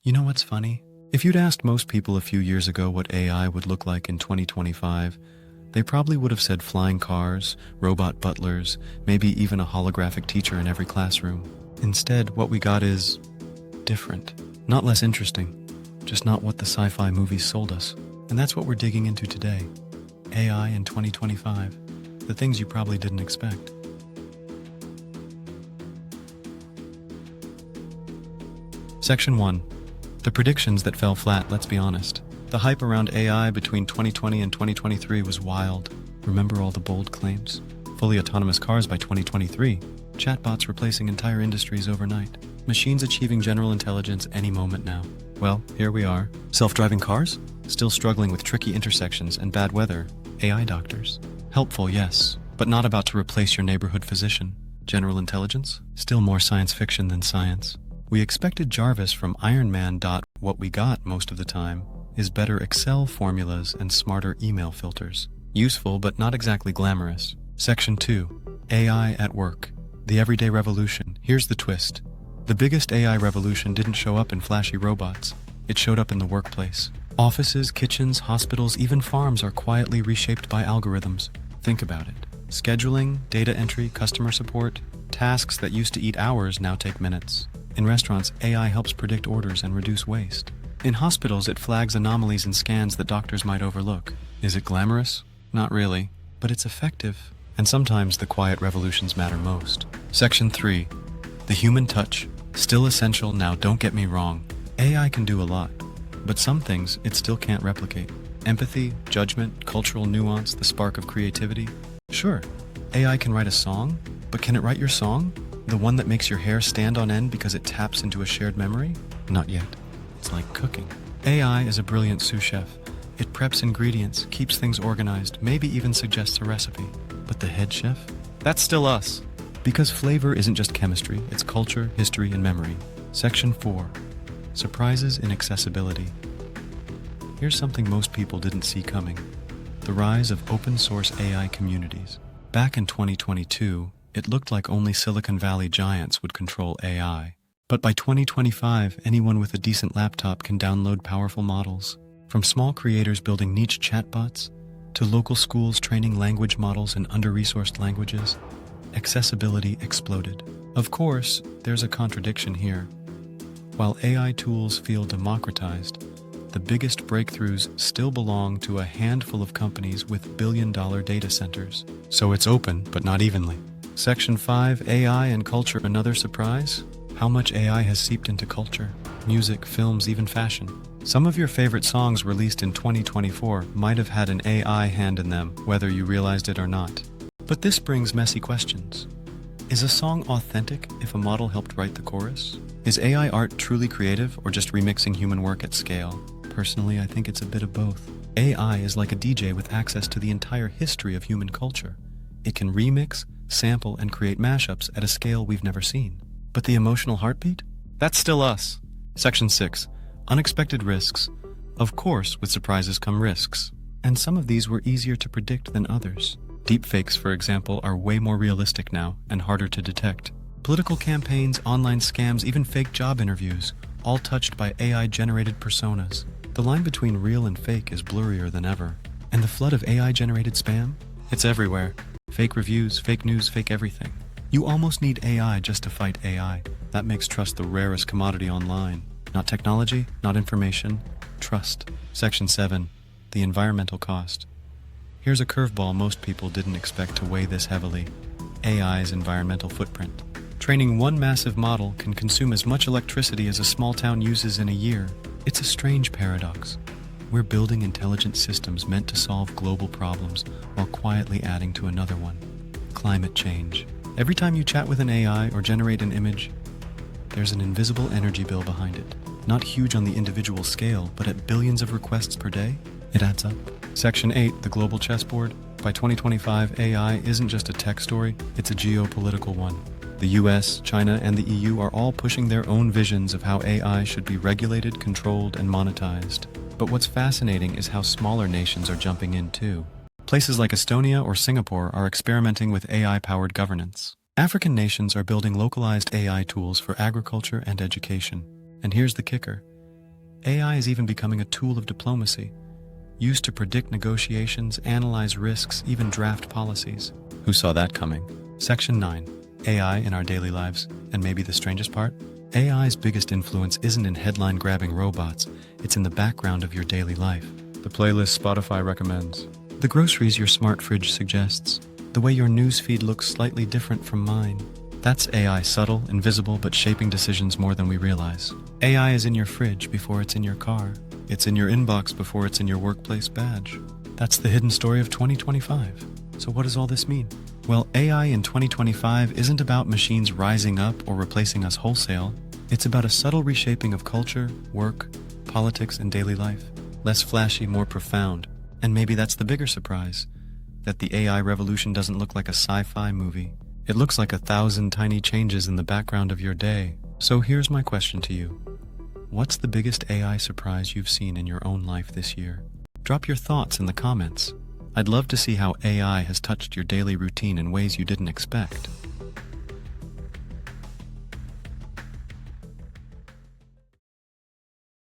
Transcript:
You know what's funny? If you'd asked most people a few years ago what AI would look like in 2025, they probably would have said flying cars, robot butlers, maybe even a holographic teacher in every classroom. Instead, what we got is different. Not less interesting, just not what the sci-fi movies sold us. And that's what we're digging into today. AI in 2025. The things you probably didn't expect. Section 1. The predictions that fell flat, let's be honest. The hype around AI between 2020 and 2023 was wild. Remember all the bold claims? Fully autonomous cars by 2023. Chatbots replacing entire industries overnight. Machines achieving general intelligence any moment now. Well, here we are. Self-driving cars? Still struggling with tricky intersections and bad weather. AI doctors. Helpful, yes, but not about to replace your neighborhood physician. General intelligence? Still more science fiction than science. We expected Jarvis from Iron Man. What we got most of the time is better Excel formulas and smarter email filters. Useful, but not exactly glamorous. Section 2. AI at work. The everyday revolution. Here's the twist. The biggest AI revolution didn't show up in flashy robots. It showed up in the workplace. Offices, kitchens, hospitals, even farms are quietly reshaped by algorithms. Think about it. Scheduling, data entry, customer support. Tasks that used to eat hours now take minutes. In restaurants, AI helps predict orders and reduce waste. In hospitals, it flags anomalies and scans that doctors might overlook. Is it glamorous? Not really, but it's effective. And sometimes the quiet revolutions matter most. Section 3. The human touch. Still essential now, don't get me wrong. AI can do a lot, but some things it still can't replicate. Empathy, judgment, cultural nuance, the spark of creativity. Sure, AI can write a song, but can it write your song? The one that makes your hair stand on end because it taps into a shared memory? Not yet. It's like cooking. AI is a brilliant sous chef. It preps ingredients, keeps things organized, maybe even suggests a recipe. But the head chef? That's still us. Because flavor isn't just chemistry, it's culture, history, and memory. Section 4. Surprises in accessibility. Here's something most people didn't see coming. The rise of open source AI communities. Back in 2022, it looked like only Silicon Valley giants would control AI. But by 2025, anyone with a decent laptop can download powerful models. From small creators building niche chatbots, to local schools training language models in under-resourced languages, accessibility exploded. Of course, there's a contradiction here. While AI tools feel democratized, the biggest breakthroughs still belong to a handful of companies with billion-dollar data centers. So it's open, but not evenly. Section 5, AI and culture. Another surprise? How much AI has seeped into culture, music, films, even fashion. Some of your favorite songs released in 2024 might have had an AI hand in them, whether you realized it or not. But this brings messy questions. Is a song authentic if a model helped write the chorus? Is AI art truly creative or just remixing human work at scale? Personally, I think it's a bit of both. AI is like a DJ with access to the entire history of human culture. It can remix, sample, and create mashups at a scale we've never seen. But the emotional heartbeat? That's still us. Section 6. Unexpected risks. Of course, with surprises come risks. And some of these were easier to predict than others. Deepfakes, for example, are way more realistic now and harder to detect. Political campaigns, online scams, even fake job interviews, all touched by AI-generated personas. The line between real and fake is blurrier than ever. And the flood of AI-generated spam? It's everywhere. Fake reviews, fake news, fake everything. You almost need AI just to fight AI. That makes trust the rarest commodity online. Not technology, not information, trust. Section 7. The environmental cost. Here's a curveball most people didn't expect to weigh this heavily. AI's environmental footprint. Training one massive model can consume as much electricity as a small town uses in a year. It's a strange paradox. We're building intelligent systems meant to solve global problems while quietly adding to another one. Climate change. Every time you chat with an AI or generate an image, there's an invisible energy bill behind it. Not huge on the individual scale, but at billions of requests per day, it adds up. Section 8, the global chessboard. By 2025, AI isn't just a tech story, it's a geopolitical one. The US, China, and the EU are all pushing their own visions of how AI should be regulated, controlled, and monetized. But what's fascinating is how smaller nations are jumping in too. Places like Estonia or Singapore are experimenting with AI-powered governance. African nations are building localized AI tools for agriculture and education. And here's the kicker. AI is even becoming a tool of diplomacy, used to predict negotiations, analyze risks, even draft policies. Who saw that coming? Section 9. AI in our daily lives. And maybe the strangest part? AI's biggest influence isn't in headline-grabbing robots, it's in the background of your daily life. The playlist Spotify recommends. The groceries your smart fridge suggests. The way your news feed looks slightly different from mine. That's AI, subtle, invisible, but shaping decisions more than we realize. AI is in your fridge before it's in your car. It's in your inbox before it's in your workplace badge. That's the hidden story of 2025. So what does all this mean? Well, AI in 2025 isn't about machines rising up or replacing us wholesale. It's about a subtle reshaping of culture, work, politics, and daily life. Less flashy, more profound. And maybe that's the bigger surprise, that the AI revolution doesn't look like a sci-fi movie. It looks like 1,000 tiny changes in the background of your day. So here's my question to you. What's the biggest AI surprise you've seen in your own life this year? Drop your thoughts in the comments. I'd love to see how AI has touched your daily routine in ways you didn't expect.